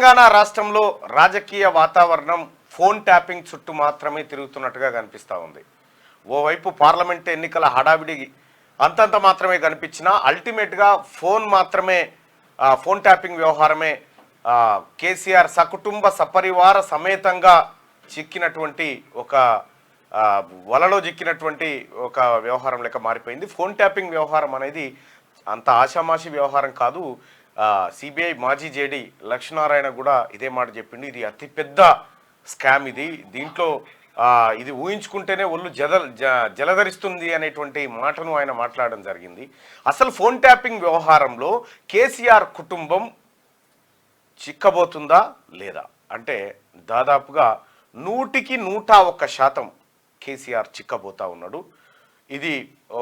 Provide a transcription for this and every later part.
తెలంగాణ రాష్ట్రంలో రాజకీయ వాతావరణం ఫోన్ ట్యాపింగ్ చుట్టూ మాత్రమే తిరుగుతున్నట్టుగా కనిపిస్తూ ఉంది. ఓవైపు పార్లమెంట్ ఎన్నికల హడావిడి అంతంత మాత్రమే కనిపించినా అల్టిమేట్గా ఫోన్ ట్యాపింగ్ వ్యవహారమే కేసీఆర్ సకుటుంబ సపరివార సమేతంగా చిక్కినటువంటి ఒక వలలో చిక్కినటువంటి ఒక వ్యవహారం లెక్క మారిపోయింది. ఫోన్ ట్యాపింగ్ వ్యవహారం అనేది అంత ఆషామాషి వ్యవహారం కాదు. సిబిఐ మాజీ జేడీ లక్ష్మీనారాయణ కూడా ఇదే మాట చెప్పిండు. ఇది అతిపెద్ద స్కామ్. దీంట్లో ఇది ఊహించుకుంటేనే ఒళ్ళు జలధరిస్తుంది అనేటువంటి మాటను ఆయన మాట్లాడడం జరిగింది. అసలు ఫోన్ ట్యాపింగ్ వ్యవహారంలో కేసీఆర్ కుటుంబం చిక్కబోతుందా లేదా అంటే దాదాపుగా 100% కేసీఆర్ చిక్కబోతా ఉన్నాడు. ఇది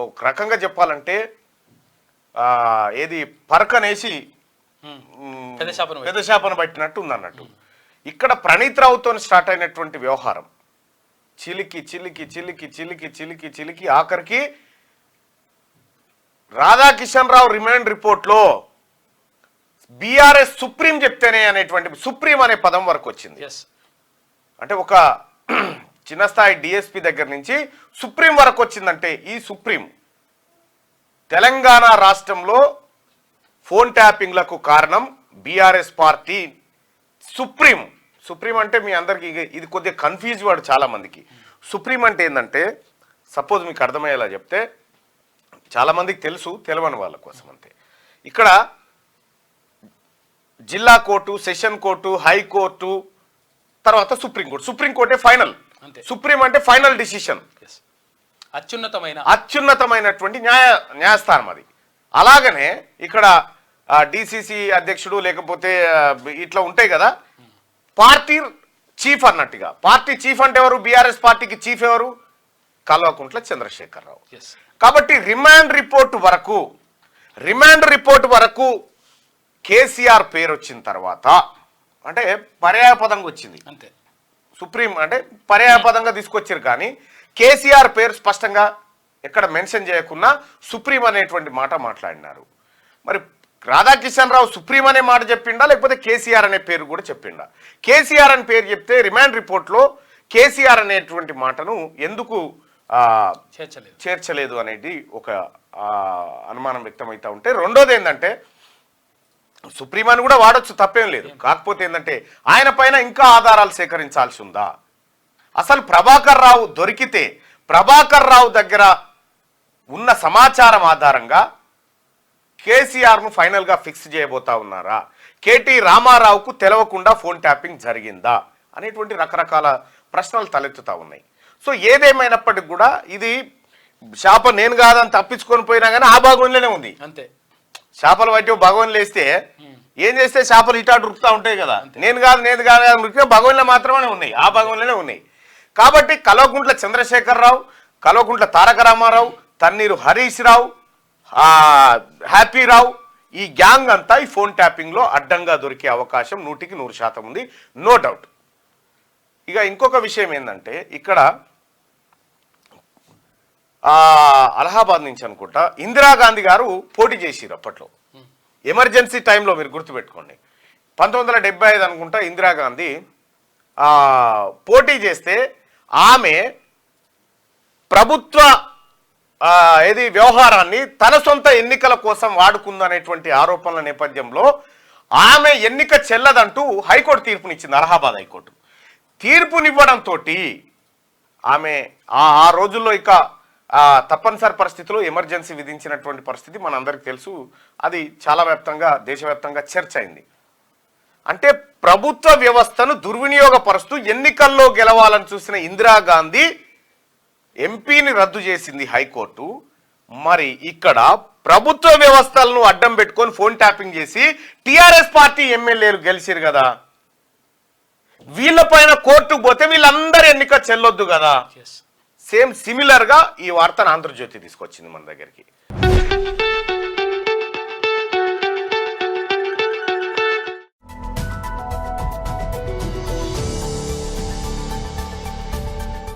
ఒక రకంగా చెప్పాలంటే ఏది పరకనేసి పెదశాపన పట్టినట్టు ఉందన్నట్టు. ఇక్కడ ప్రణీత్ రావుతో స్టార్ట్ అయినటువంటి వ్యవహారం చిలికి చిలికి చిలికి చిలికి చిలికి చిలికి ఆఖరికి రాధాకిషన్ రావు రిమాండ్ రిపోర్ట్లో బీఆర్ఎస్ సుప్రీం చెప్తేనే అనేటువంటి సుప్రీం అనే పదం వరకు వచ్చింది. అంటే ఒక చిన్న స్థాయి డిఎస్పీ దగ్గర నుంచి సుప్రీం వరకు వచ్చిందంటే ఈ సుప్రీం తెలంగాణ రాష్ట్రంలో ఫోన్ ట్యాపింగ్లకు కారణం బీఆర్ఎస్ పార్టీ. సుప్రీం అంటే మీ అందరికీ ఇది కొద్దిగా కన్ఫ్యూజ్ వాడు చాలా మందికి. సుప్రీం అంటే ఏంటంటే సపోజ్ మీకు అర్థమయ్యేలా చెప్తే చాలామందికి తెలుసు, తెలియని వాళ్ళ కోసం అంతే. ఇక్కడ జిల్లా కోర్టు, సెషన్ కోర్టు, హైకోర్టు, తర్వాత సుప్రీంకోర్టే ఫైనల్. సుప్రీం అంటే ఫైనల్ డిసిషన్, అత్యున్నతమైనటువంటి న్యాయస్థానం అది. అలాగనే ఇక్కడ డిసిసి అధ్యక్షుడు లేకపోతే ఇట్లా ఉంటాయి కదా పార్టీ చీఫ్ అన్నట్టుగా. పార్టీ చీఫ్ అంటే ఎవరు? బీఆర్ఎస్ పార్టీకి చీఫ్ ఎవరు? కల్వకుంట్ల చంద్రశేఖరరావు. కాబట్టి రిమాండ్ రిపోర్ట్ వరకు కేసీఆర్ పేరు వచ్చిన తర్వాత అంటే పర్యాయపదంగా వచ్చింది అంతే. సుప్రీం అంటే పర్యాయపదంగా తీసుకొచ్చారు, కానీ కేసీఆర్ పేరు స్పష్టంగా ఎక్కడ మెన్షన్ చేయకుండా సుప్రీం అనేటువంటి మాట మాట్లాడినారు. మరి రాధాకిషన్ రావు సుప్రీం అనే మాట చెప్పిండా లేకపోతే కేసీఆర్ అనే పేరు కూడా చెప్పిండా? కేసీఆర్ అని పేరు చెప్తే రిమాండ్ రిపోర్ట్లో కేసీఆర్ అనేటువంటి మాటను ఎందుకు చేర్చలేదు అనేది ఒక అనుమానం వ్యక్తమవుతూ ఉంటే, రెండోది ఏంటంటే సుప్రీం అని కూడా వాడొచ్చు, తప్పేం లేదు. కాకపోతే ఏంటంటే ఆయన పైన ఇంకా ఆధారాలు సేకరించాల్సి ఉందా? అసలు ప్రభాకర్ రావు దొరికితే ప్రభాకర్ రావు దగ్గర ఉన్న సమాచారం ఆధారంగా కేసీఆర్ను ఫైనల్గా ఫిక్స్ చేయబోతా ఉన్నారా? కేటీ రామారావుకు తెలవకుండా ఫోన్ ట్యాపింగ్ జరిగిందా అనేటువంటి రకరకాల ప్రశ్నలు తలెత్తుతా ఉన్నాయి. సో ఏదేమైనప్పటికి కూడా ఇది శాప నేను కాదని తప్పించుకొని పోయినా కానీ ఆ భాగంలోనే ఉంది అంతే. చేపలు పట్టి భగవన్లు వేస్తే ఏం చేస్తే చేపలు ఇటాటు రుకుతూ ఉంటాయి కదా. నేను కాదు రుకితే భగవన్లో మాత్రమే ఉన్నాయి, ఆ భగవన్లోనే ఉన్నాయి. కాబట్టి కల్వకుంట్ల చంద్రశేఖరరావు, కల్వకుంట్ల తారక రామారావు, తన్నీరు హరీష్ రావు, హ్యాపీ రావు, ఈ గ్యాంగ్ అంతా ఈ ఫోన్ ట్యాపింగ్లో అడ్డంగా దొరికే అవకాశం 100% ఉంది, నో డౌట్. ఇక ఇంకొక విషయం ఏంటంటే ఇక్కడ అలహాబాద్ నుంచి అనుకుంటా ఇందిరాగాంధీ గారు పోటీ చేసిరు అప్పట్లో ఎమర్జెన్సీ టైంలో. మీరు గుర్తుపెట్టుకోండి 1975 అనుకుంటా ఇందిరాగాంధీ పోటీ చేస్తే ఆమె ప్రభుత్వ వ్యవహారాన్ని తన సొంత ఎన్నికల కోసం వాడుకుందనేటువంటి ఆరోపణల నేపథ్యంలో ఆమె ఎన్నిక చెల్లదంటూ హైకోర్టు తీర్పునిచ్చింది. అలహాబాద్ హైకోర్టు తీర్పునివ్వడంతో ఆమె ఆ రోజుల్లో ఇక తప్పనిసరి పరిస్థితుల్లో ఎమర్జెన్సీ విధించినటువంటి పరిస్థితి మనందరికీ తెలుసు. అది చాలా దేశవ్యాప్తంగా చర్చ అయింది. అంటే ప్రభుత్వ వ్యవస్థను దుర్వినియోగపరుస్తూ ఎన్నికల్లో గెలవాలని చూసిన ఇందిరాగాంధీ ఎంపీని రద్దు చేసింది హైకోర్టు. మరి ఇక్కడ ప్రభుత్వ వ్యవస్థలను అడ్డం పెట్టుకొని ఫోన్ ట్యాపింగ్ చేసి టిఆర్ఎస్ పార్టీ ఎమ్మెల్యేలు గెలిచిరు కదా, వీళ్ళపైన కోర్టుకు పోతే వీళ్ళందరూ ఎన్నిక చెల్లొద్దు కదా. సేమ్ సిమిలర్గా ఈ వార్తను ఆంధ్రజ్యోతి తీసుకొచ్చింది మన దగ్గరికి.